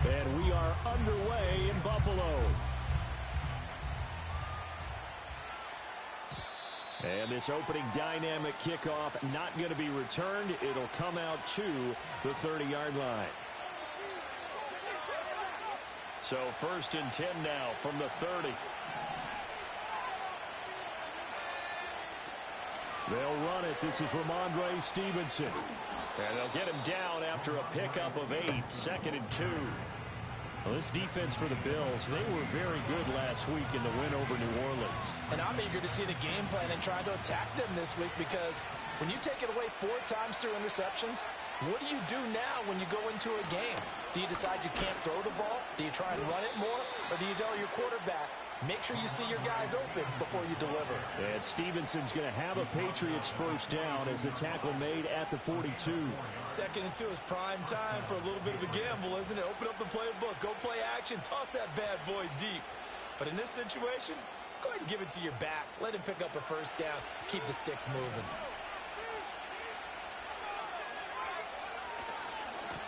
And we are underway in Buffalo. And this opening dynamic kickoff not going to be returned. It'll come out to the 30-yard line. So 1st and 10 now from the 30. They'll run it. This is Ramondre Stevenson. And they'll get him down after a pickup of 8. 2nd and 2. Well, this defense for the Bills, they were very good last week in the win over New Orleans. And I'm eager to see the game plan and trying to attack them this week, because when you take it away 4 times through interceptions, what do you do now when you go into a game? Do you decide you can't throw the ball? Do you try and run it more? Or do you tell your quarterback, make sure you see your guys open before you deliver? And Stevenson's going to have a Patriots first down as the tackle made at the 42. 2nd and 2 is prime time for a little bit of a gamble, isn't it? Open up the playbook, go play action, toss that bad boy deep. But in this situation, go ahead and give it to your back. Let him pick up a first down. Keep the sticks moving.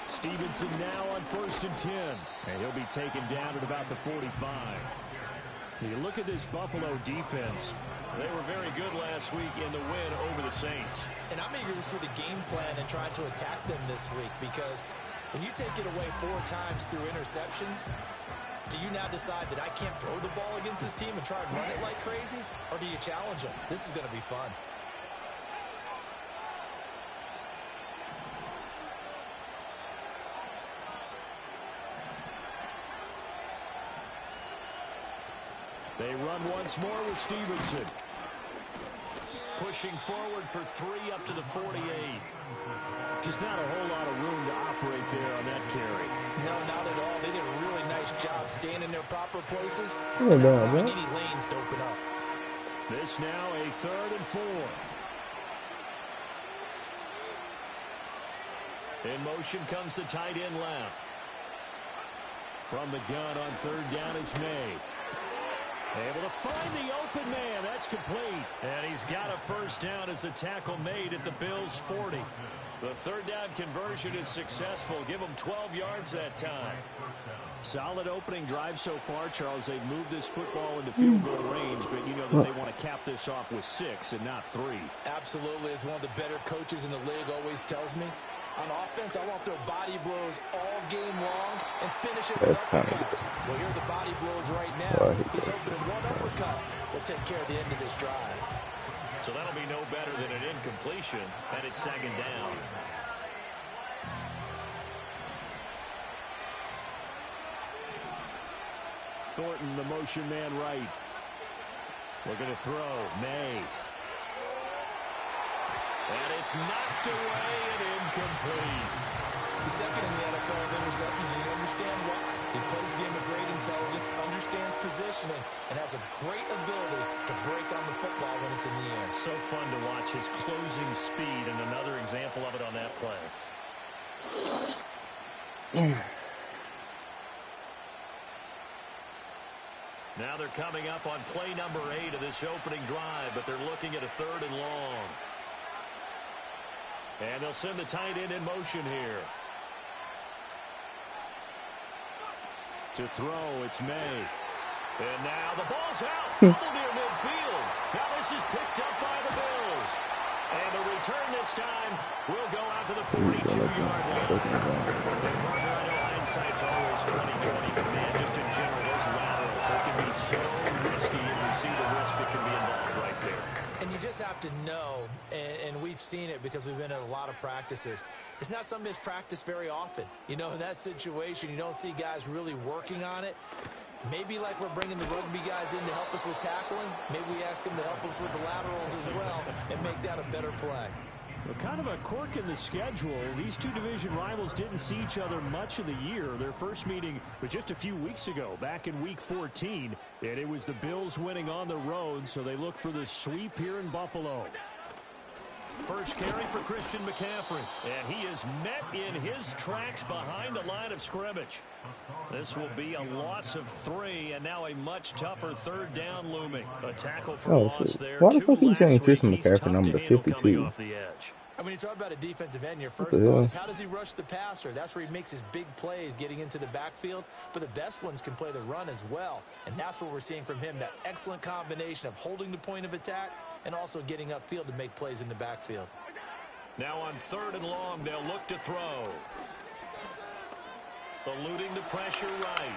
Stevenson now on 1st and 10. And he'll be taken down at about the 45. You look at this Buffalo defense. They were very good last week in the win over the Saints. And I'm eager to see the game plan and trying to attack them this week, because when you take it away 4 times through interceptions, do you now decide that I can't throw the ball against this team and try and run it like crazy? Or do you challenge them? This is going to be fun. They run once more with Stevenson. Pushing forward for 3 up to the 48. Just not a whole lot of room to operate there on that carry. No, not at all. They did a really nice job staying in their proper places. Yeah, not having any lanes to open up. This now a 3rd and 4. In motion comes the tight end left. From the gun on 3rd down is May. Able to find the open man. That's complete. And he's got a first down as the tackle made at the Bills' 40. The 3rd down conversion is successful. Give them 12 yards that time. Solid opening drive so far, Charles. They've moved this football into field goal range, but you know that they want to cap this off with 6 and not 3. Absolutely. As one of the better coaches in the league always tells me, on offense, I want to throw body blows all game long and finish it with uppercuts. Well, here are the body blows right now. He's hoping one uppercut will take care of the end of this drive. So that'll be no better than an incompletion, and it's 2nd down. Thornton, the motion man right. Looking to throw. May. And it's knocked away and incomplete. He's 2nd in the NFL in interceptions, and you understand why. He plays a game of great intelligence, understands positioning, and has a great ability to break on the football when it's in the air. So fun to watch his closing speed, and another example of it on that play. Now they're coming up on play number 8 of this opening drive, but they're looking at a 3rd and long. And they'll send the tight end in motion here. To throw, it's May. And now the ball's out. Fumble near midfield. Now this is picked up by the Bills. And the return this time will go out to the 42-yard line. And partner, I know hindsight's always 20/20, but man, just in general, those laterals, they can be so risky, and we see the risk that can be involved right there. And you just have to know, and we've seen it because we've been at a lot of practices, it's not something that's practiced very often. You know, in that situation, you don't see guys really working on it. Maybe like we're bringing the rugby guys in to help us with tackling, maybe we ask them to help us with the laterals as well and make that a better play. Well, kind of a quirk in the schedule. These two division rivals didn't see each other much of the year. Their first meeting was just a few weeks ago, back in Week 14. And it was the Bills winning on the road, so they look for the sweep here in Buffalo. First carry for Christian McCaffrey. And he is met in his tracks behind the line of scrimmage. This will be a loss of 3, and now a much tougher third down looming. A tackle for loss there. Why the fuck are you saying Christian McCaffrey number 52? Off the edge. When you talk about a defensive end, your first thought is how does he rush the passer? That's where he makes his big plays getting into the backfield. But the best ones can play the run as well. And that's what we're seeing from him, that excellent combination of holding the point of attack and also getting upfield to make plays in the backfield. Now on 3rd and long, they'll look to throw. Eluding the pressure right.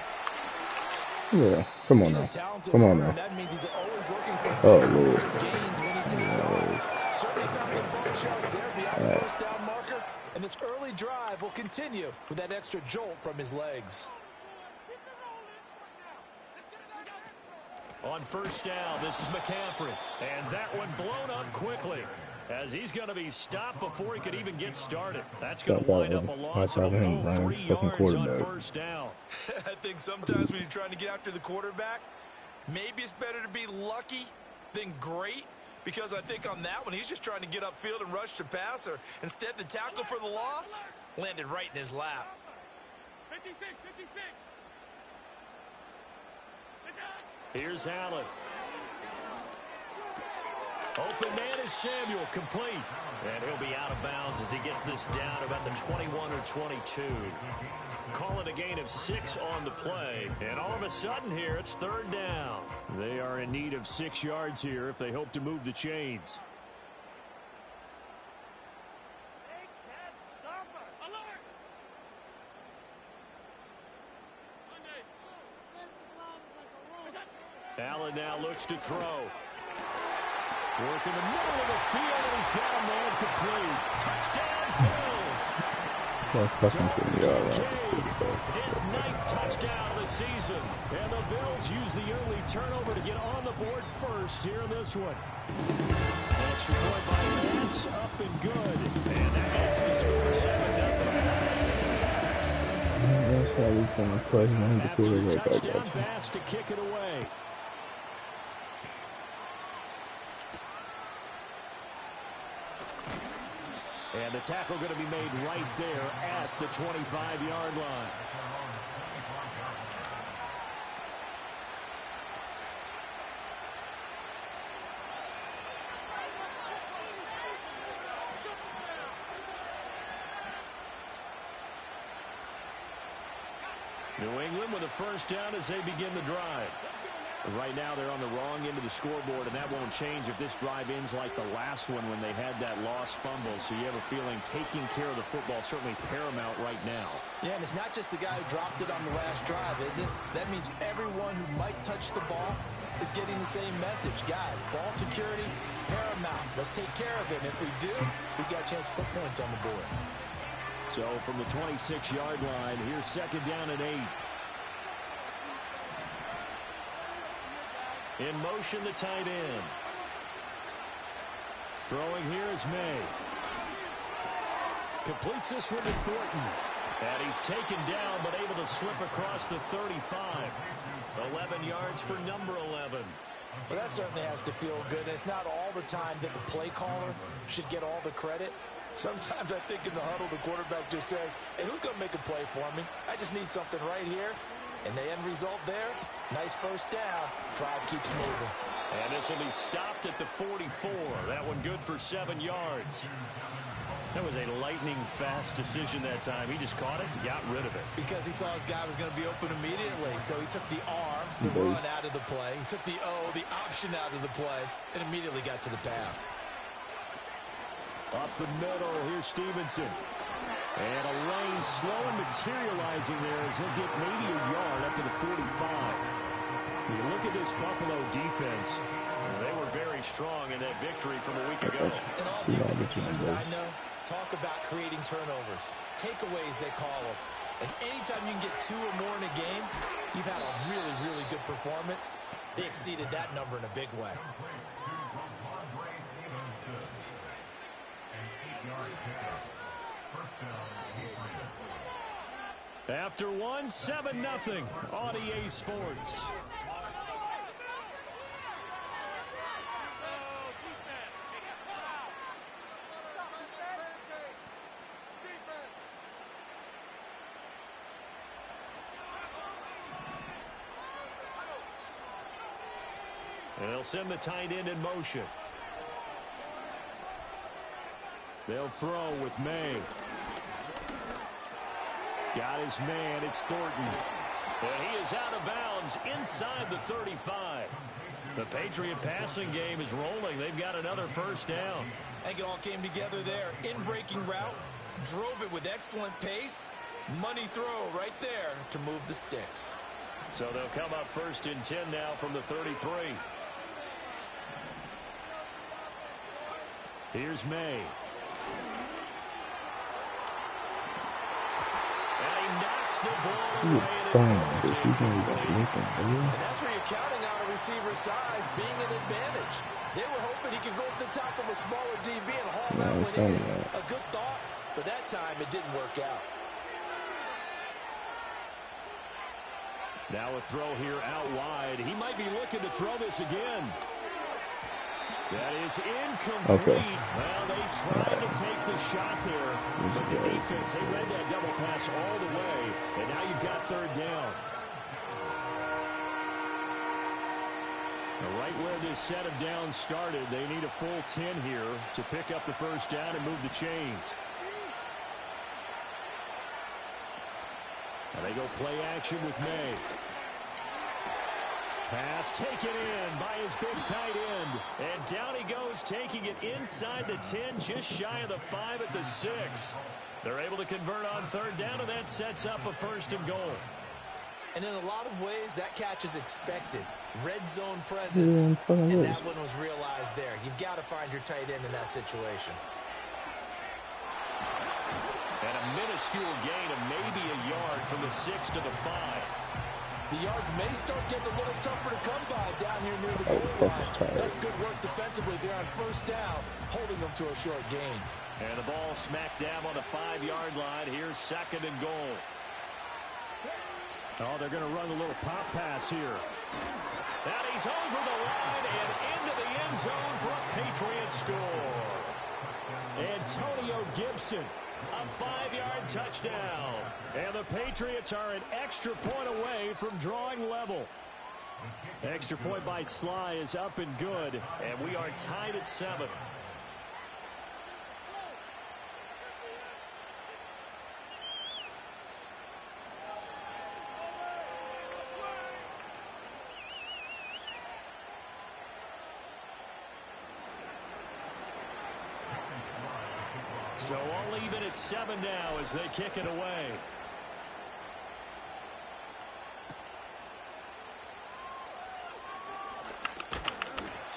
Yeah, come on now. Come on now. That means he's always looking for Lord. gains when he takes off. Certainly found some ball shots there beyond the first down marker. And this early drive will continue with that extra jolt from his legs. On 1st down, this is McCaffrey. And that one blown up quickly, as he's going to be stopped before he could even get started. That's going to wind up a loss of a full 3 yards on 1st down. I think sometimes when you're trying to get after the quarterback, maybe it's better to be lucky than great. Because I think on that one, he's just trying to get upfield and rush the passer. Instead, the tackle for the loss landed right in his lap. 56, 56. Here's Allen. Open man is Samuel, complete. And he'll be out of bounds as he gets this down about the 21 or 22. Call it a gain of 6 on the play. And all of a sudden here, it's 3rd down. They are in need of 6 yards here if they hope to move the chains. Allen now looks to throw. Work in the middle of the field, and he's got a man complete. Touchdown, Bills. His 9th touchdown of the season. And the Bills use the early turnover to get on the board first here in this one. Extra point by Bass, up and good. And that gets the score 7-0. That's how we can play. After the touchdown, Bass to kick it away. And the tackle going to be made right there at the 25-yard line. New England with a 1st down as they begin the drive. Right now they're on the wrong end of the scoreboard, and that won't change if this drive ends like the last one when they had that lost fumble. So you have a feeling taking care of the football certainly paramount right now. Yeah, and it's not just the guy who dropped it on the last drive, is it? That means everyone who might touch the ball is getting the same message. Guys, ball security, paramount. Let's take care of it. And if we do, we've got a chance to put points on the board. So from the 26-yard line, here's 2nd down and 8. In motion, the tight end. Throwing here is May. Completes this one to Thornton. And he's taken down, but able to slip across the 35. 11 yards for number 11. Well, that certainly has to feel good. And it's not all the time that the play caller should get all the credit. Sometimes I think in the huddle, the quarterback just says, hey, who's going to make a play for me? I just need something right here. And the end result there, nice 1st down. Drive keeps moving. And this will be stopped at the 44. That one good for 7 yards. That was a lightning-fast decision that time. He just caught it and got rid of it. Because he saw his guy was going to be open immediately. So he took the arm, the run out of the play. He took the the option out of the play, and immediately got to the pass. Up the middle, here's Stevenson. And a lane slow and materializing there as he'll get maybe a yard up to the 45. You look at this Buffalo defense. They were very strong in that victory from a week ago. And all defensive teams that I know talk about creating turnovers. Takeaways, they call them. And anytime you can get 2 or more in a game, you've had a really, really good performance. They exceeded that number in a big way. After 7-0 on EA Sports. And they'll send the tight end in motion. They'll throw with May. Got his man. It's Thornton. And he is out of bounds inside the 35. The Patriot passing game is rolling. They've got another first down. I think it all came together there. In-breaking route. Drove it with excellent pace. Money throw right there to move the sticks. So they'll come up first and 10 now from the 33. Here's May. And he knocks the ball away. And that's where you're counting on a receiver's size being an advantage. They were hoping he could go to the top of a smaller DB and haul that one in. A good thought, but that time it didn't work out. Now a throw here out wide. He might be looking to throw this again. That is incomplete. Okay. Well, they tried to take the shot there, but the defense, they read that double pass all the way, and now you've got third down. Now, right where this set of downs started, they need a full 10 here to pick up the first down and move the chains. Now they go play action with May. Pass taken in by his big tight end. And down he goes, taking it inside the 10, just shy of the 5 at the 6. They're able to convert on third down, and that sets up a first and goal. And in a lot of ways, that catch is expected. Red zone presence, and that one was realized there. You've got to find your tight end in that situation. And a minuscule gain of maybe a yard from the 6 to the 5. The yards may start getting a little tougher to come by down here near the goal line. That's good work defensively there on first down, holding them to a short gain. And the ball smack dab on the 5-yard line. Here's second and goal. Oh, they're going to run a little pop pass here. And he's over the line and into the end zone for a Patriot score. Antonio Gibson, a 5-yard touchdown. And the Patriots are an extra point away from drawing level. Extra point by Sly is up and good, and we are tied at 7. So all even at 7 now as they kick it away.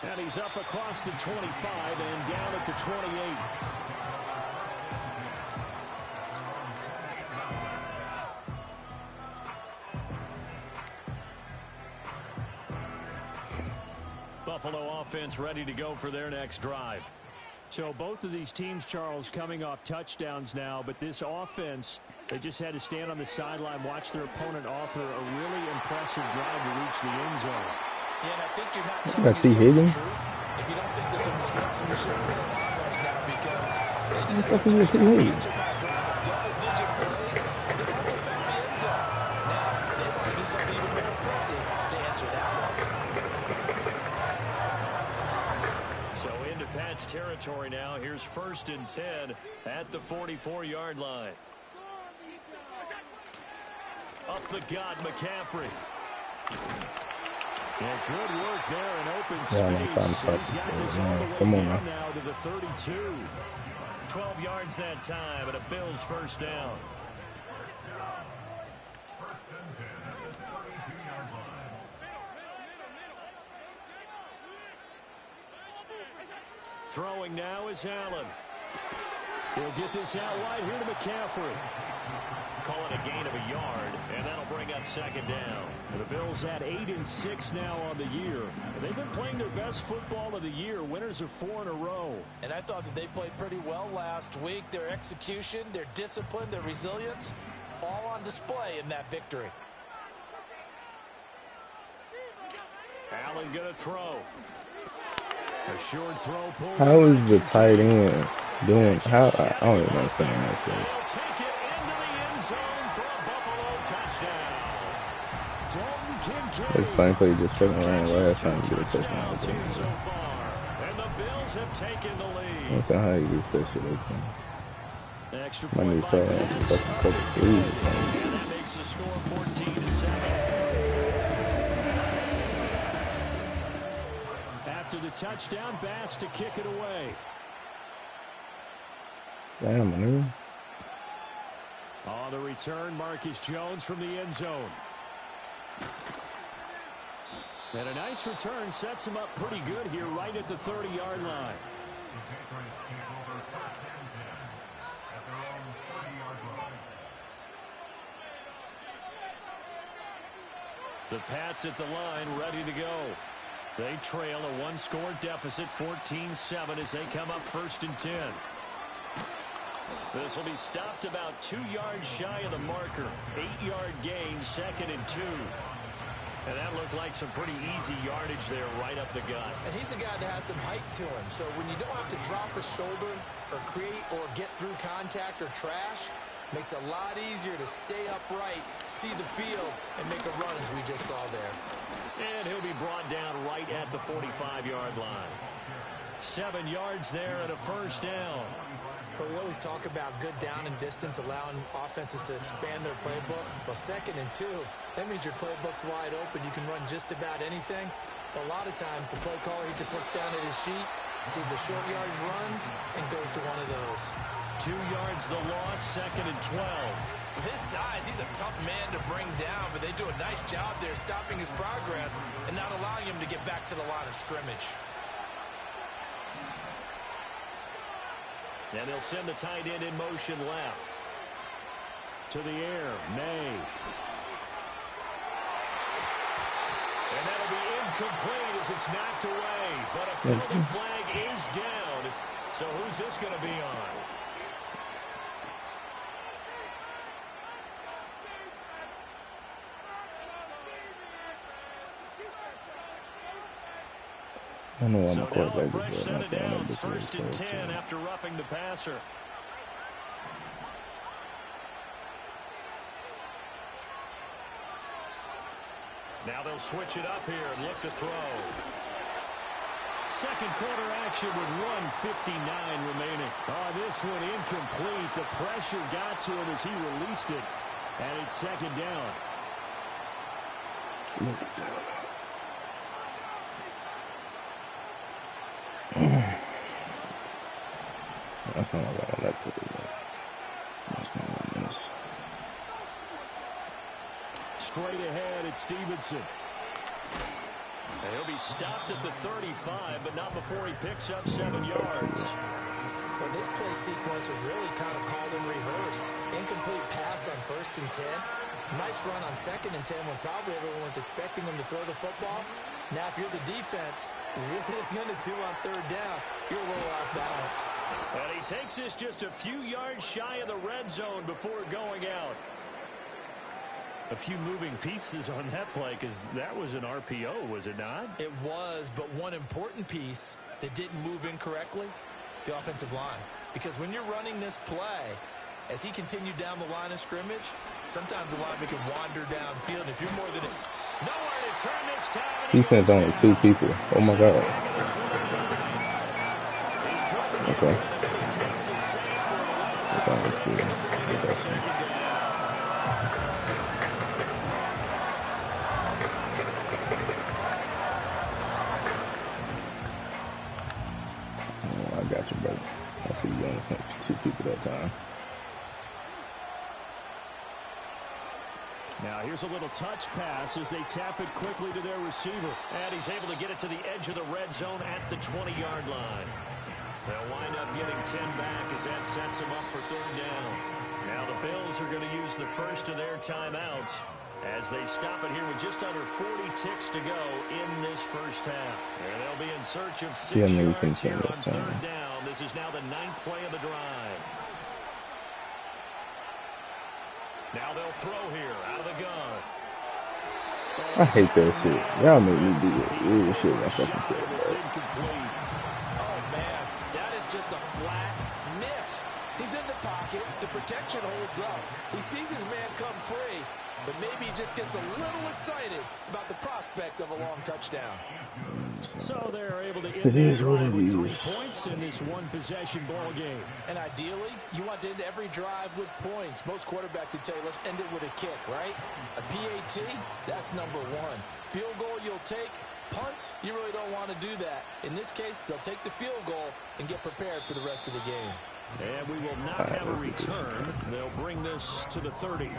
And he's up across the 25 and down at the 28. Buffalo offense ready to go for their next drive. So both of these teams, Charles, coming off touchdowns now, but this offense, they just had to stand on the sideline, watch their opponent author a really impressive drive to reach the end zone. Yeah, and I think you're not telling me something true if you don't think there's some hooks in the show going on right now, because they just had a touchdown, double-digit plays. They also found the end zone. Now, they want to do something even more impressive to answer that one. So into Pats territory now. Here's first and 10 at the 44-yard line. Up the gut, McCaffrey. Yeah, good work there in open space. He's got this all the way down now to the 32. 12 yards that time, and a Bills first down. Throwing now is Allen. He'll get this out wide here to McCaffrey. Call it a gain of a yard, and that'll bring up second down. The Bills at 8-6 now on the year. They've been playing their best football of the year. Winners of 4 in a row. And I thought that they played pretty well last week. Their execution, their discipline, their resilience, all on display in that victory. Allen gonna throw. A short throw pulled. How is the tight end doing? How I don't even understand that shit. They'll take it into the end zone for a Buffalo touchdown. Dalton Kincaid That's the same play just fucking ran last time to get a touchdown. So far, and the Bills have taken the lead. I don't know how he gets that shit open. Extra My point new by side Pats. has a couple threes or something. And that makes the score 14-7. After the touchdown, Bass to kick it away. Damn, man. On the return, Marcus Jones from the end zone. And a nice return sets him up pretty good here right at the 30-yard line. The Pats at the line, ready to go. They trail a one-score deficit, 14-7, as they come up 1st and 10. This will be stopped about 2 yards shy of the marker. 8-yard gain, 2nd and 2. And that looked like some pretty easy yardage there right up the gut. And he's a guy that has some height to him. So when you don't have to drop a shoulder or create or get through contact or trash, makes it a lot easier to stay upright, see the field, and make a run as we just saw there. And he'll be brought down right at the 45-yard line. 7 yards there and a 1st down. But we always talk about good down and distance, allowing offenses to expand their playbook. Well, 2nd and 2, that means your playbook's wide open. You can run just about anything. But a lot of times, the play caller, he just looks down at his sheet, sees the short yardage runs, and goes to one of those. 2 yards the loss, 2nd and 12. This size, he's a tough man to bring down, but they do a nice job there stopping his progress and not allowing him to get back to the line of scrimmage. And they'll send the tight end in motion left. To the air, May. And that'll be incomplete as it's knocked away. But a penalty flag is down. So who's this going to be on? I don't know why So my now a quarterback fresh is set not of throwing downs, that 1st and 10 after roughing the passer. Now they'll switch it up here and look to throw. 2nd quarter action with 1:59 remaining. Oh, this one incomplete. The pressure got to him as he released it. And it's 2nd down. That's not what I like to do. Straight ahead, it's Stevenson. And he'll be stopped at the 35, but not before he picks up 7 yards. Well, this play sequence was really kind of called in reverse. Incomplete pass on 1st and 10. Nice run on 2nd and 10 when probably everyone was expecting him to throw the football. Now, if you're the defense, really going to do on 3rd down, you're a little off balance. And he takes this just a few yards shy of the red zone before going out. A few moving pieces on that play because that was an RPO, was it not? It was, but one important piece that didn't move incorrectly, the offensive line. Because when you're running this play, as he continued down the line of scrimmage, sometimes the lineman can wander downfield. If you're more than nowhere to turn this time. He sent only 2 people. Oh my God. Okay. I got you, brother. I see you only sent 2 people that time. Now here's a little touch pass as they tap it quickly to their receiver. And he's able to get it to the edge of the red zone at the 20-yard line. They'll wind up getting 10 back as that sets them up for 3rd down. Now the Bills are going to use the first of their timeouts as they stop it here with just under 40 ticks to go in this first half. And they'll be in search of 6 yards here on 3rd down. This is now the 9th play of the drive. Now they'll throw here out of the gun. I hate that shit. Y'all make me do it. Weird shit. I fucking feel It's incomplete. Oh, man, that is just a flat miss. He's in the pocket. The protection holds up. He sees his man come free, but maybe he just gets a little excited about the prospect of a long touchdown. So they're able to end their drive with 3 points in this one-possession ball game. And ideally, you want to end every drive with points. Most quarterbacks would tell you, let's end it with a kick, right? A PAT, that's number 1. Field goal you'll take. Punts, you really don't want to do that. In this case, they'll take the field goal and get prepared for the rest of the game. And we will not have a return. They'll bring this to the 30.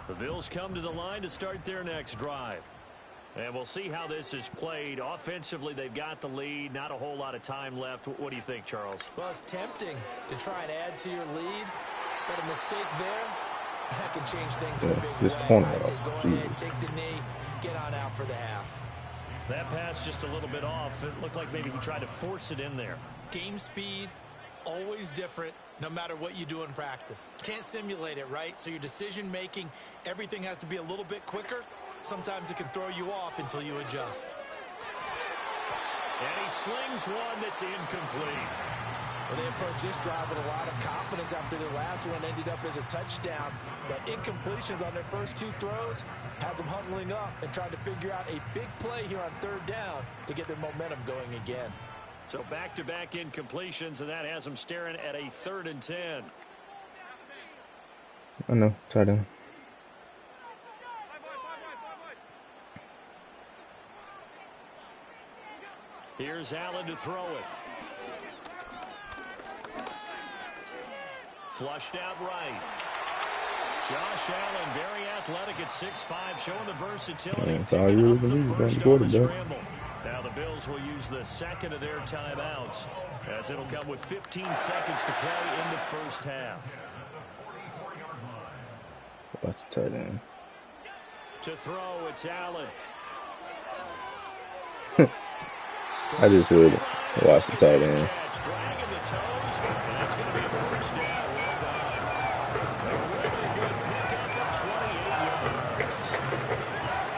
The Bills come to the line to start their next drive. And we'll see how this is played. Offensively, they've got the lead. Not a whole lot of time left. What do you think, Charles? Well, it's tempting to try and add to your lead. But a mistake there, that can change things in a big way. I say go ahead, take the knee, get on out for the half. That pass just a little bit off. It looked like maybe he tried to force it in there. Game speed, always different, no matter what you do in practice. Can't simulate it, right? So your decision-making, everything has to be a little bit quicker. Sometimes it can throw you off until you adjust. And he slings one that's incomplete. Well, they approached this drive with a lot of confidence after their last one ended up as a touchdown. But incompletions on their first 2 throws has them huddling up and trying to figure out a big play here on 3rd down to get their momentum going again. So back-to-back incompletions, and that has them staring at a 3rd and 10. I know, tight end. Here's Allen to throw it. Flushed out right. Josh Allen, very athletic at 6'5", showing the versatility. That's all you really believe about the quarterback. Now the Bills will use the second of their timeouts, as it'll come with 15 seconds to play in the first half. Watch the tight end. To throw, it's Allen. I just would watch the tight end. Dragging the toes, and that's going to be a first down. Well done. A really good pickup of 28 yards.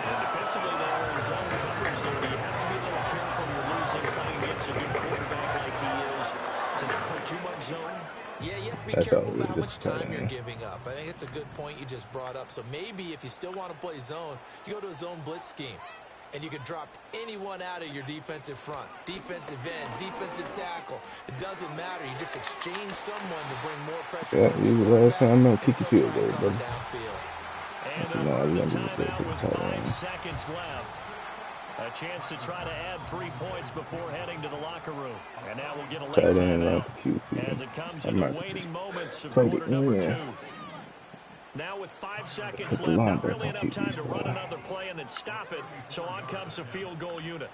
And defensively, they were in zone coverage there. You have to be a little careful when you're losing, playing against a good quarterback like he is, to not play too much zone. Yeah, you have to be careful about how much time you're giving up. I think it's a good point you just brought up. So maybe if you still want to play zone, you go to a zone blitz scheme. And you can drop anyone out of your defensive front, defensive end, defensive tackle. It doesn't matter. You just exchange someone to bring more pressure. Yeah, you last time I know, kick the field goal, brother. And So now you the gotta just go timeout to the with tight 5 end. seconds left. A chance to try to add 3 points before heading to the locker room. And now we'll get a late Tight end timeout like QB. as it comes to the waning moments of Take it, quarter number yeah. 2. Now with 5 seconds Put the left, line not back really on enough time to QB's run ball. another play and then stop it. So on comes the field goal unit.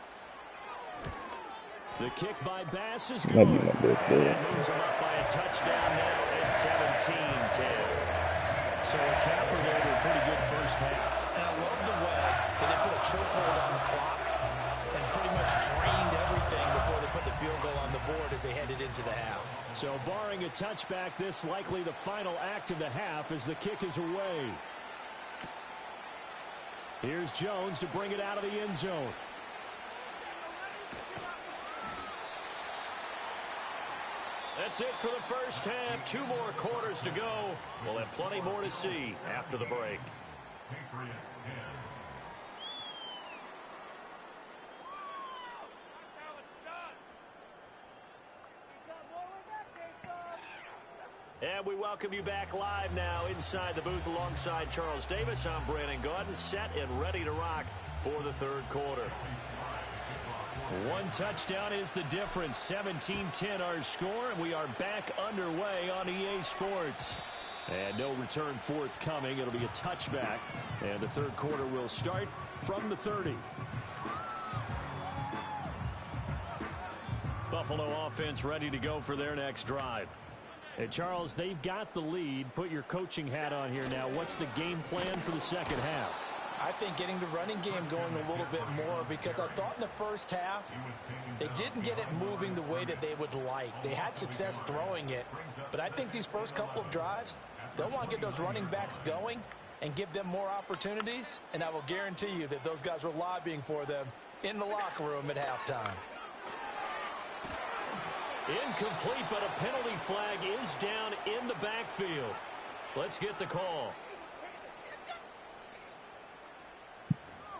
The kick by Bass is good. Might be my best And player. it moves them up by a touchdown now at 17-10. So a capper there to a pretty good first half. And I love the way that they put a chokehold on the clock and pretty much drained everything before they put the field goal on the board as they headed into the half. So barring a touchback, this likely the final act of the half as the kick is away. Here's Jones to bring it out of the end zone. That's it for the first half. 2 more quarters to go. We'll have plenty more to see after the break. And we welcome you back live now inside the booth alongside Charles Davis. I'm Brandon Gaudin, set and ready to rock for the 3rd quarter. 1 touchdown is the difference. 17-10 our score, and we are back underway on EA Sports. And no return forthcoming. It'll be a touchback, and the 3rd quarter will start from the 30. Buffalo offense ready to go for their next drive. Hey, Charles, they've got the lead. Put your coaching hat on here now. What's the game plan for the second half? I think getting the running game going a little bit more, because I thought in the first half they didn't get it moving the way that they would like. They had success throwing it, but I think these first couple of drives, they'll want to get those running backs going and give them more opportunities, and I will guarantee you that those guys were lobbying for them in the locker room at halftime. Incomplete, but a penalty flag is down in the backfield. Let's get the call.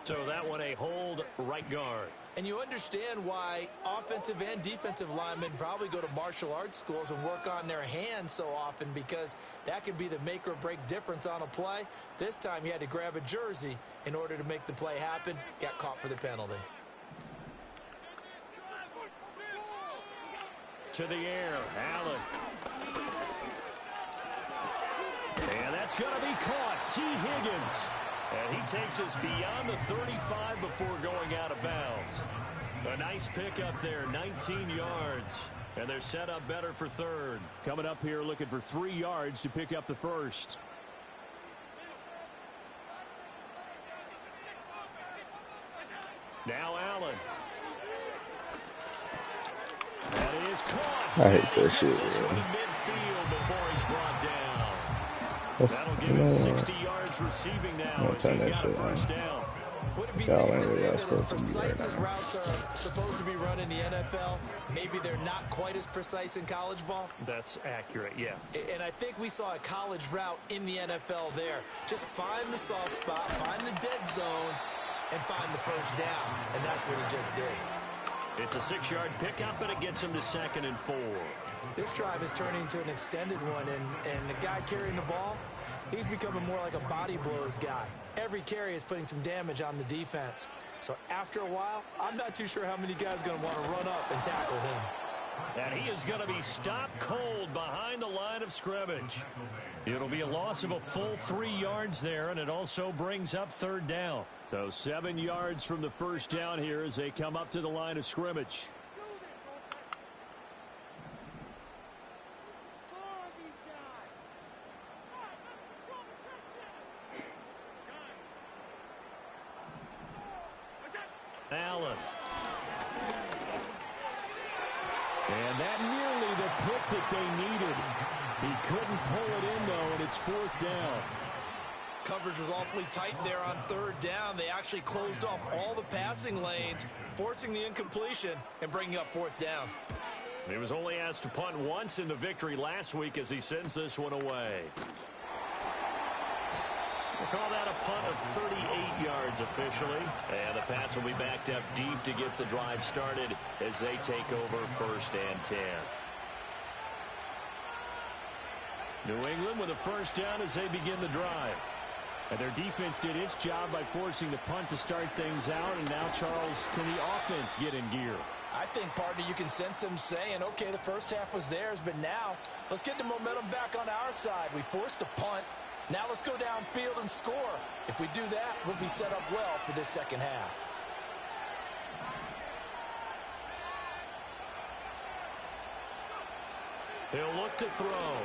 So that one a hold right guard. And you understand why offensive and defensive linemen probably go to martial arts schools and work on their hands so often, because that can be the make or break difference on a play. This time he had to grab a jersey in order to make the play happen. Got caught for the penalty. To the air, Allen. And that's going to be caught. T. Higgins. And he takes us beyond the 35 before going out of bounds. A nice pickup there, 19 yards. And they're set up better for third. Coming up here looking for 3 yards to pick up the first. Now Allen. That is caught. I hate that shit, man. Midfield before he's brought down. That'll give him 60 yards receiving now as he's got a first down. Would it be safe to say that as precise as routes are supposed to be run in the NFL, maybe they're not quite as precise in college ball? That's accurate, yeah. And I think we saw a college route in the NFL there. Just find the soft spot, find the dead zone, and find the first down. And that's what he just did. It's a 6-yard pickup, and it gets him to 2nd and 4. This drive is turning into an extended one, and the guy carrying the ball, he's becoming more like a body blows guy. Every carry is putting some damage on the defense. So after a while, I'm not too sure how many guys are going to want to run up and tackle him. And he is going to be stopped cold behind the line of scrimmage. It'll be a loss of a full 3 yards there, and it also brings up 3rd down. So 7 yards from the first down here as they come up to the line of scrimmage. Allen. And that nearly the pick that they needed. He couldn't pull it in, though, and it's 4th down. Coverage was awfully tight there on 3rd down. They actually closed off all the passing lanes, forcing the incompletion and bringing up 4th down. He was only asked to punt once in the victory last week as he sends this one away. We'll call that a punt of 38 yards officially. And the Pats will be backed up deep to get the drive started as they take over 1st and 10. New England with a first down as they begin the drive. And their defense did its job by forcing the punt to start things out. And now, Charles, can the offense get in gear? I think, partner, you can sense them saying, okay, the first half was theirs, but now let's get the momentum back on our side. We forced a punt. Now let's go downfield and score. If we do that, we'll be set up well for this second half. He'll look to throw.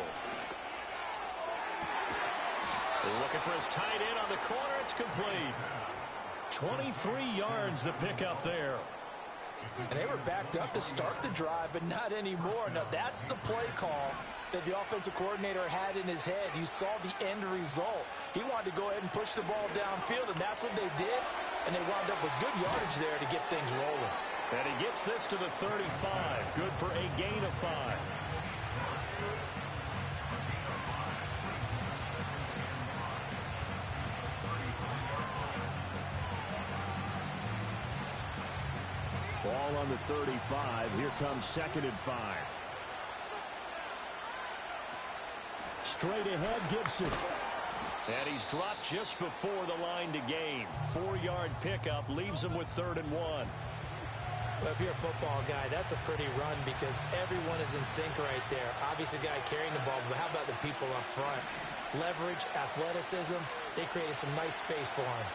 Looking for his tight end on the corner. It's complete. 23 yards the pickup there. And they were backed up to start the drive, but not anymore. Now, that's the play call that the offensive coordinator had in his head. You saw the end result. He wanted to go ahead and push the ball downfield, and that's what they did. And they wound up with good yardage there to get things rolling. And he gets this to the 35. Good for a gain of 5. Ball on the 35. Here comes 2nd and 5. Straight ahead, Gibson. And he's dropped just before the line to gain. 4-yard pickup leaves him with 3rd and 1. Well, if you're a football guy, that's a pretty run because everyone is in sync right there. Obviously, the guy carrying the ball, but how about the people up front? Leverage, athleticism, they created some nice space for him.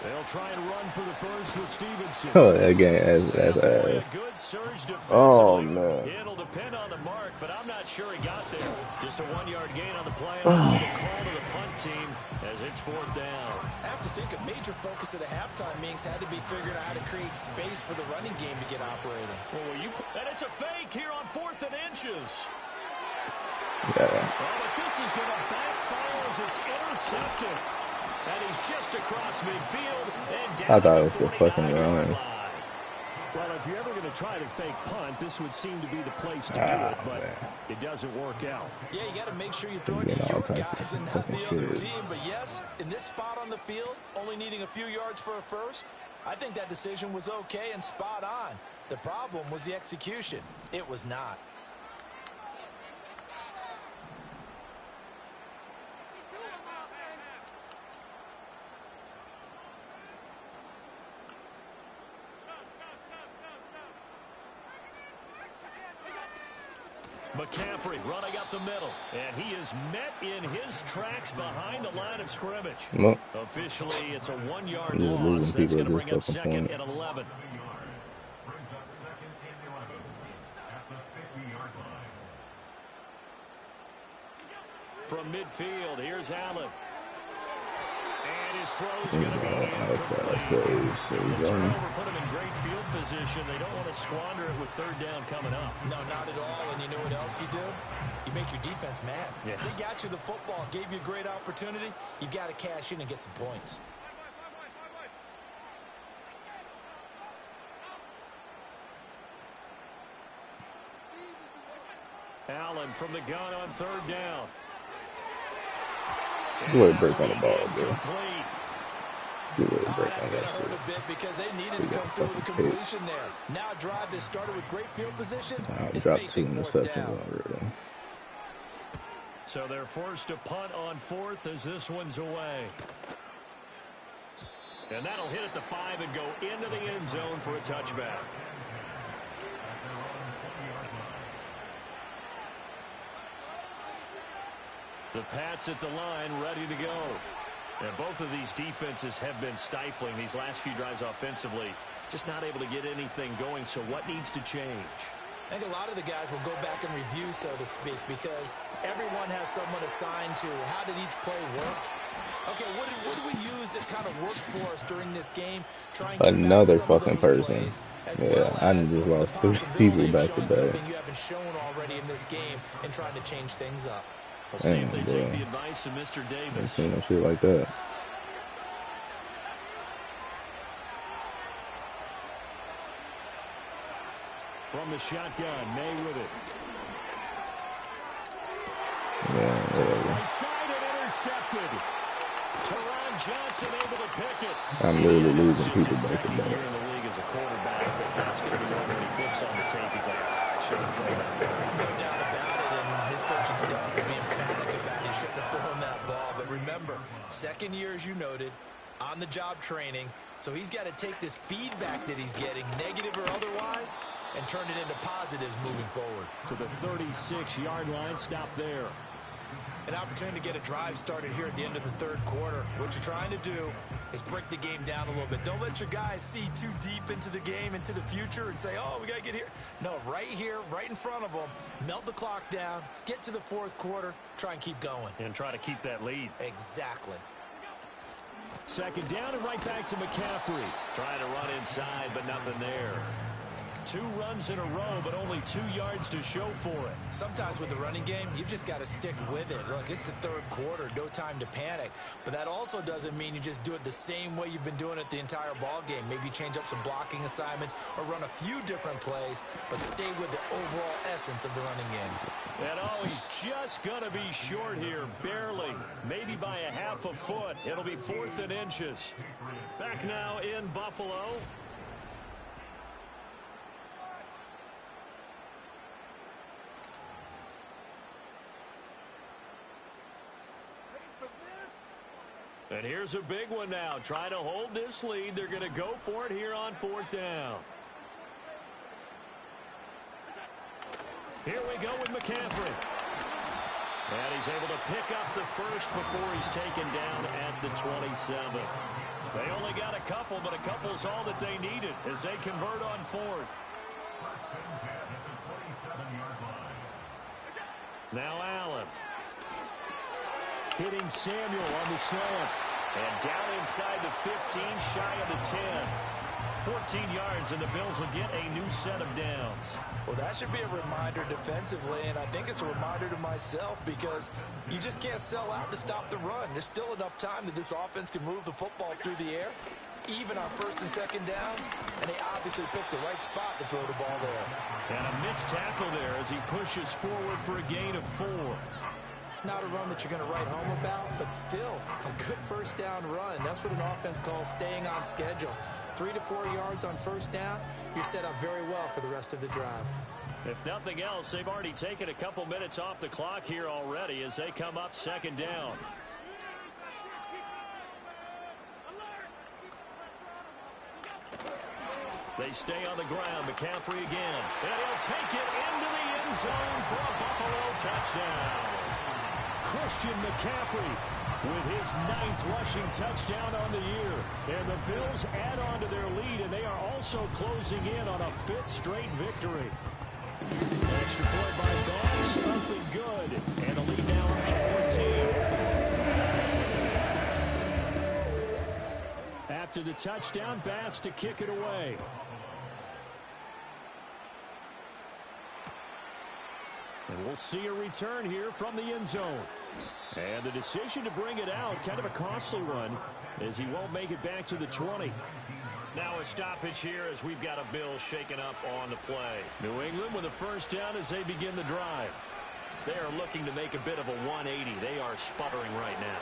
They'll try and run for the first with Stevenson. Oh, again, that's A good surge defensively. Oh, man. It'll depend on the mark, but I'm not sure he got there. Just a 1-yard gain on the play. The call to the punt team as it's 4th down. I have to think a major focus of the halftime meetings had to be figuring out how to create space for the running game to get operating. Well, and it's a fake here on 4th and inches. Yeah. Well, but this is going to backfire as it's intercepted. And he's just across midfield and I down thought at it was the the fucking 49-yard run. line. Well, if you're ever going to try to fake punt, this would seem to be the place to do it, but Man. it doesn't work out. Yeah, you got to make sure you throw it Getting to all your types guys of and not fucking the other shit. team. But yes, in this spot on the field, only needing a few yards for a first, I think that decision was okay and spot on. The problem was the execution. It was not. McCaffrey running up the middle, and he is met in his tracks behind the line of scrimmage. Nope. Officially, it's a 1-yard I'm just loss. losing That's people going to at bring up this fucking second point. and 11. From midfield, here's Allen. And his throw's going to be incomplete. The turnover put him in great field position. They don't want to squander it with third down coming up. No, not at all. And you know what else you do? You make your defense mad. Yeah. They got you the football, gave you a great opportunity. You got to cash in and get some points. Allen from the gun on third down. Good way to break on the ball, bro. Complete. Good way to break That's on going that to hurt shit. a bit because they needed We to got come through with a fucking completion there. Now a drive that started with great field position I is dropped 2 facing fourth interceptions down. already. So they're forced to punt on fourth as this one's away. And that'll hit at the 5 and go into the end zone for a touchback. The Pats at the line, ready to go. And both of these defenses have been stifling these last few drives offensively. Just not able to get anything going, so what needs to change? I think a lot of the guys will go back and review, so to speak, because everyone has someone assigned to how did each play work. Okay, what did we use that kind of worked for us during this game? Try and get Another back some of fucking those person. plays, as Yeah, well I as just the lost 2 possibility people of back to showing back. something you haven't shown already in this game and trying to change things up. We'll see if Damn, they take bro. the advice of Mr. I've Davis. seen no shit like that. From the shotgun, May with it. Yeah, whatever. Right side and intercepted. Teron Johnson able to pick it. I'm literally losing people back to Second back. year in the league as a quarterback, but that's going to be one when he flips on the tape. He's like, I should have thrown that. No doubt about it, and his coaching staff will be emphatic about he shouldn't have thrown that ball. But remember, second year, as you noted, on-the-job training, so he's got to take this feedback that he's getting, negative or otherwise, and turn it into positives moving forward. To the 36-yard line, stop there. An opportunity to get a drive started here at the end of the third quarter. What you're trying to do is break the game down a little bit. Don't let your guys see too deep into the game, into the future, and say, oh, we got to get here. No, right here, right in front of them, melt the clock down, get to the fourth quarter, try and keep going. And try to keep that lead. Exactly. Second down and right back to McCaffrey. Trying to run inside, but nothing there. 2 runs in a row, but only 2 yards to show for it. Sometimes with the running game, you've just got to stick with it. Look, it's the third quarter, no time to panic. But that also doesn't mean you just do it the same way you've been doing it the entire ball game. Maybe change up some blocking assignments or run a few different plays, but stay with the overall essence of the running game. And oh, he's just going to be short here, barely. Maybe by a half a foot. It'll be 4th and inches. Back now in Buffalo. And here's a big one now. Trying to hold this lead. They're going to go for it here on 4th down. Here we go with McCaffrey. And he's able to pick up the first before he's taken down at the 27. They only got a couple, but a couple's all that they needed as they convert on 4th. Now Allen. Hitting Samuel on the slant. And down inside the 15, shy of the 10. 14 yards, and the Bills will get a new set of downs. Well, that should be a reminder defensively, and I think it's a reminder to myself because you just can't sell out to stop the run. There's still enough time that this offense can move the football through the air, even on first and second downs, and they obviously picked the right spot to throw the ball there. And a missed tackle there as he pushes forward for a gain of 4. Not a run that you're going to write home about, but still a good first down run. That's what an offense calls staying on schedule. 3 to 4 yards on first down, you're set up very well for the rest of the drive. If nothing else, they've already taken a couple minutes off the clock here already as they come up second down. They stay on the ground. McCaffrey again. And he'll take it into the end zone for a Buffalo touchdown. Christian McCaffrey with his 9th rushing touchdown on the year. And the Bills add on to their lead, and they are also closing in on a 5th straight victory. Extra point by Goss, up and good. And the lead now up to 14. After the touchdown, Bass to kick it away. And we'll see a return here from the end zone. And the decision to bring it out, kind of a costly one, as he won't make it back to the 20. Now a stoppage here as we've got a Bill shaken up on the play. New England with a first down as they begin the drive. They are looking to make a bit of a 180. They are sputtering right now.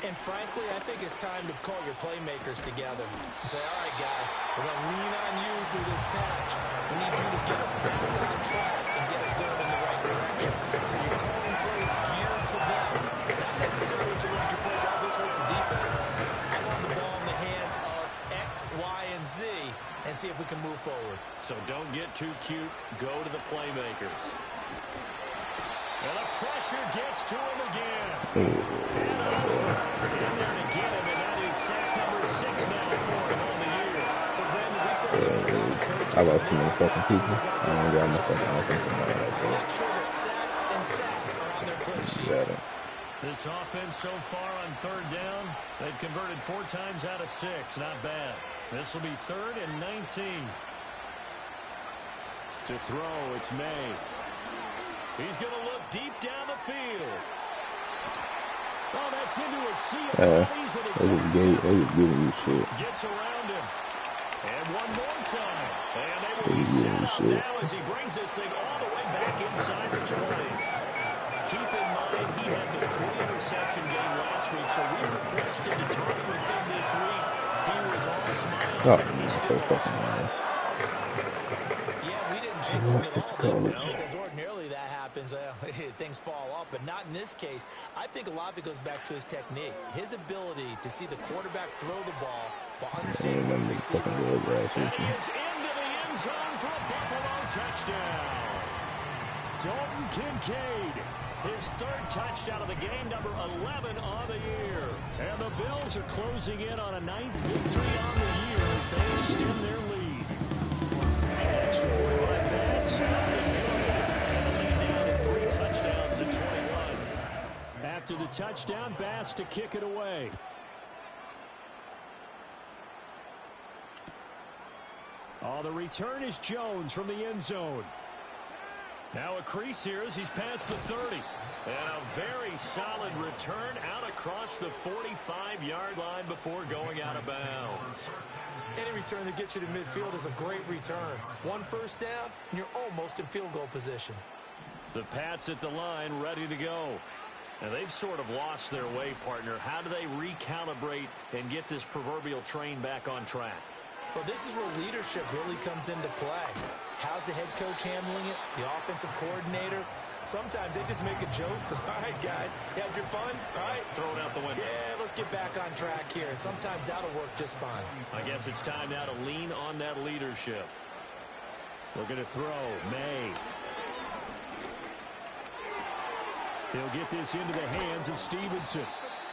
And frankly, I think it's time to call your playmakers together and say, all right, guys, we're going to lean on you through this patch. We need you to get us back on track and get us going in the right direction. So you're calling plays geared to them, not necessarily to look at your plays, oh, this hurts the defense. I want the ball in the hands of X, Y, and Z and see if we can move forward. So don't get too cute. Go to the playmakers. And the pressure gets to him again. And in there to get him, and that is sack number 6 now for him on the year. So then we said I lost too many fucking people. I don't got my fucking offensive line. I'm not sure that sack and sack are on their play sheet. This offense so far on 3rd down, they've converted 4 times out of 6. Not bad. This will be 3rd and 19. To throw, it's May. He's going to look deep down the field. Oh, that's into a sea of bodies, and it's giving you shit. Gets around him. And one more time. And they will be set up now as he brings this thing all the way back inside the 20. Keep in mind, he had the 3-interception game last week, so we requested to talk with him this week. He was all smiles, and he's still all smiles. Yeah, we didn't jinx him at all, did we? Because ordinarily that happens, things fall off, but not in this case. I think a lot of it goes back to his technique, his ability to see the quarterback throw the ball while understanding what he's seeing. And he is into the end zone for a Buffalo touchdown. Dalton Kincaid, his 3rd touchdown of the game, number 11 on the year. And the Bills are closing in on a 9th victory on the year as they extend their lead. Extra point by Bass, up and good. And the lead down to 3 touchdowns at 21. After the touchdown, Bass to kick it away. Oh, the return is Jones from the end zone. Now a crease here as he's past the 30. And a very solid return out across the 45-yard line before going out of bounds. Any return that gets you to midfield is a great return. 1 first down, and you're almost in field goal position. The Pats at the line ready to go. And they've sort of lost their way, partner. How do they recalibrate and get this proverbial train back on track? Well, this is where leadership really comes into play. How's the head coach handling it? The offensive coordinator? Sometimes they just make a joke. All right, guys, you had your fun? All right. Throw it out the window. Yeah, let's get back on track here. And sometimes that'll work just fine. I guess it's time now to lean on that leadership. Looking to throw. May. He'll get this into the hands of Stevenson.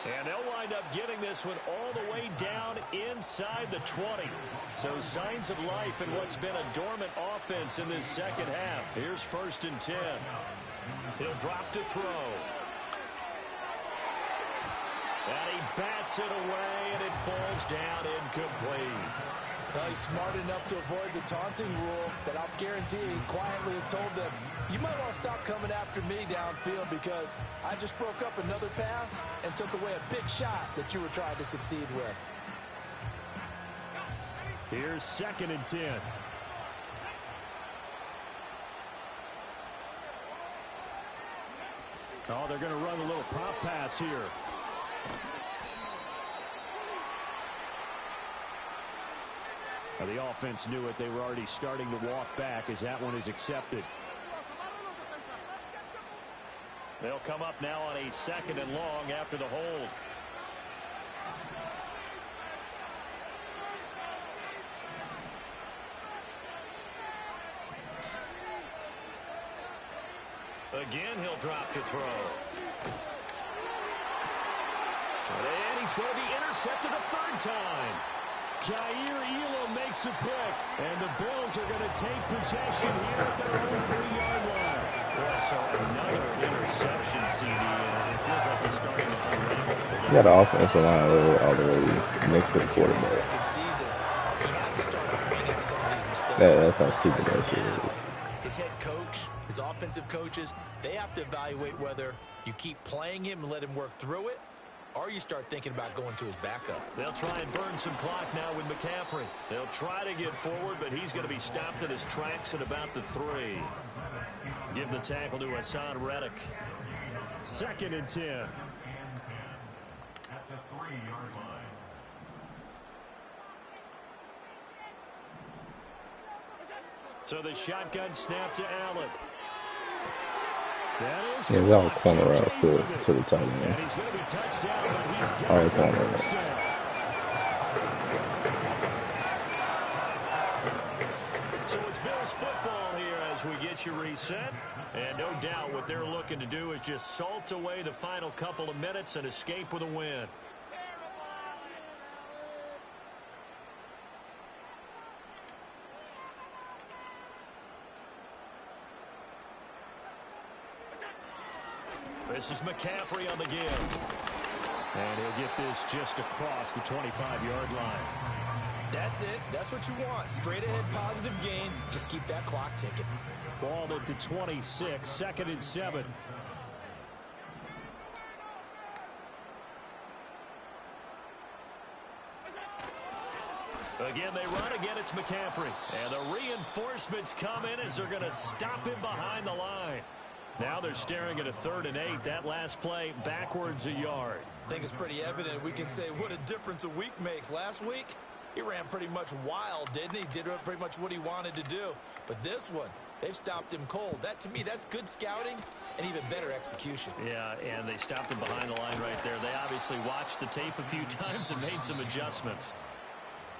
And they'll wind up getting this one all the way down inside the 20. So signs of life in what's been a dormant offense in this second half. Here's 1st and 10. He'll drop to throw. And he bats it away, and it falls down incomplete. Well, he's smart enough to avoid the taunting rule, but I'll guarantee he quietly has told them, you might want to stop coming after me downfield because I just broke up another pass and took away a big shot that you were trying to succeed with. Here's 2nd and 10. Oh, they're going to run a little pop pass here. Now, the offense knew it. They were already starting to walk back as that one is accepted. They'll come up now on a 2nd and long after the hold. Again, he'll drop to throw. And he's going to be intercepted a 3rd time. Jair Elam makes a pick, and the Bills are going to take possession here at their own 3-yard line. Well, so another interception, CD, and it feels like he's starting to unravel. You got the offensive line all the way next to the quarterback. That's how stupid that shit is. His head coach, his offensive coaches, they have to evaluate whether you keep playing him and let him work through it, or you start thinking about going to his backup. They'll try and burn some clock now with McCaffrey. They'll try to get forward, but he's going to be stopped in his tracks at about the 3. Give the tackle to Hassan Reddick. 2nd and 10. At the 3-yard line. So the shotgun snap to Allen. Yeah, we all corner routes to the tight end. And he's going to be touched down, but he's got All right, the corner first down. So it's Bills football here as we get you reset. And no doubt what they're looking to do is just salt away the final couple of minutes and escape with a win. This is McCaffrey on the give. And he'll get this just across the 25-yard line. That's it. That's what you want. Straight ahead positive gain. Just keep that clock ticking. Ball at the 26, 2nd and 7. Again, they run. Again, it's McCaffrey. And the reinforcements come in as they're going to stop him behind the line. Now they're staring at a 3rd and 8. That last play backwards a yard. I think it's pretty evident. We can say what a difference a week makes. Last week, he ran pretty much wild, didn't he? Did pretty much what he wanted to do. But this one, they've stopped him cold. That, to me, that's good scouting and even better execution. Yeah, and they stopped him behind the line right there. They obviously watched the tape a few times and made some adjustments.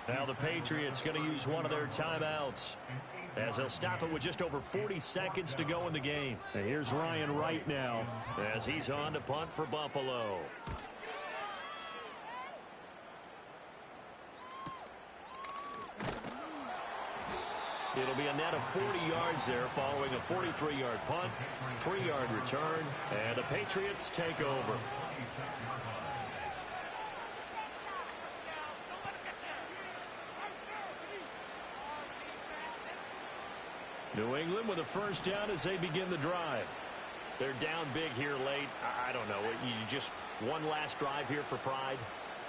Now the Patriots going to use one of their timeouts as they'll stop it with just over 40 seconds to go in the game. And here's Ryan Wright now as he's on to punt for Buffalo. It'll be a net of 40 yards there following a 43-yard punt, 3-yard return, and the Patriots take over. New England with a first down as they begin the drive. They're down big here late. I don't know. You just one last drive here for pride?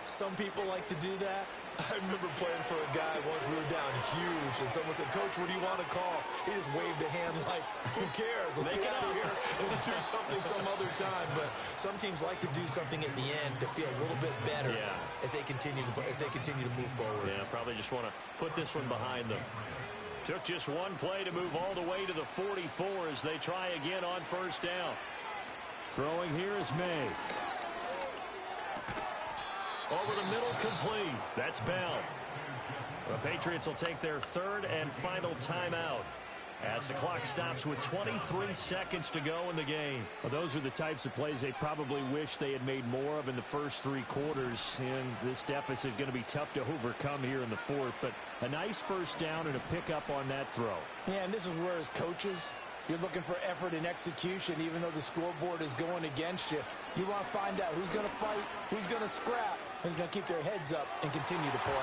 Some people like to do that. I remember playing for a guy once. We were down huge, and someone said, "Coach, what do you want to call?" He just waved a hand like, "Who cares? Let's get out of here and do something some other time." But some teams like to do something at the end to feel a little bit better as they continue to move forward. Yeah, probably just want to put this one behind them. Took just one play to move all the way to the 44 as they try again on first down. Throwing here is May. Over the middle, complete. That's Bell. The Patriots will take their 3rd and final timeout as the clock stops with 23 seconds to go in the game. Well, those are the types of plays they probably wish they had made more of in the first 3 quarters. And this deficit going to be tough to overcome here in the 4th. But a nice first down and a pickup on that throw. Yeah, and this is where as coaches, you're looking for effort and execution, even though the scoreboard is going against you. You want to find out who's going to fight, who's going to scrap, who's going to keep their heads up and continue to play.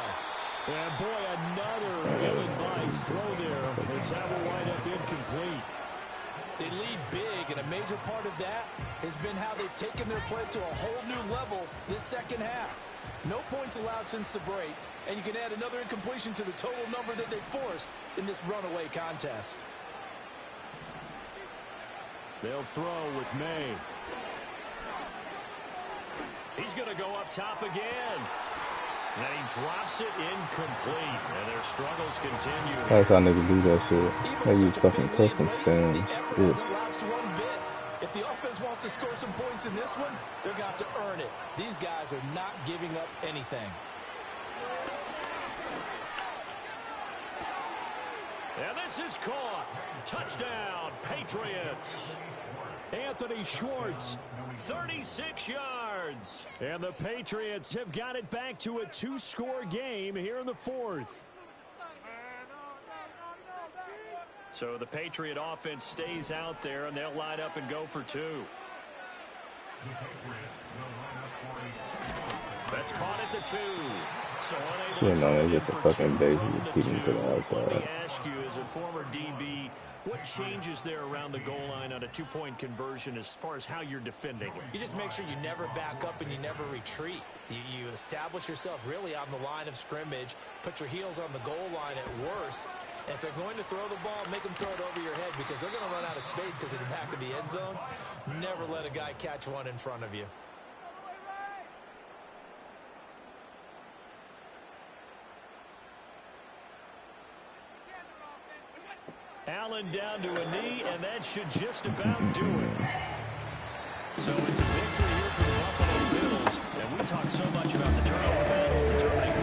And boy, another ill-advised throw there. As that will wind up incomplete. They lead big, and a major part of that has been how they've taken their play to a whole new level this second half. No points allowed since the break, and you can add another incompletion to the total number that they forced in this runaway contest. They'll throw with May. He's going to go up top again. And he drops it incomplete. And their struggles continue. That's how niggas do that shit. They use fucking custom stands. If the offense wants to score some points in this one, they're going to have to earn it. These guys are not giving up anything. And this is caught. Touchdown, Patriots. Anthony Schwartz, 36 yards. And the Patriots have got it back to a 2-score game here in the fourth. So the Patriot offense stays out there, and they'll line up and go for 2. That's caught at the 2. So unable no, it's just a fucking daisy just keeping to the outside. Let me ask you, as a former DB, what changes there around the goal line on a 2-point conversion as far as how you're defending? You just make sure you never back up and you never retreat. You establish yourself really on the line of scrimmage, put your heels on the goal line at worst. And if they're going to throw the ball, make them throw it over your head because they're going to run out of space because of the back of the end zone. Never let a guy catch one in front of you. Allen down to a knee, and that should just about do it. So it's a victory here for the Buffalo Bills. And we talk so much about the turnover battle, determining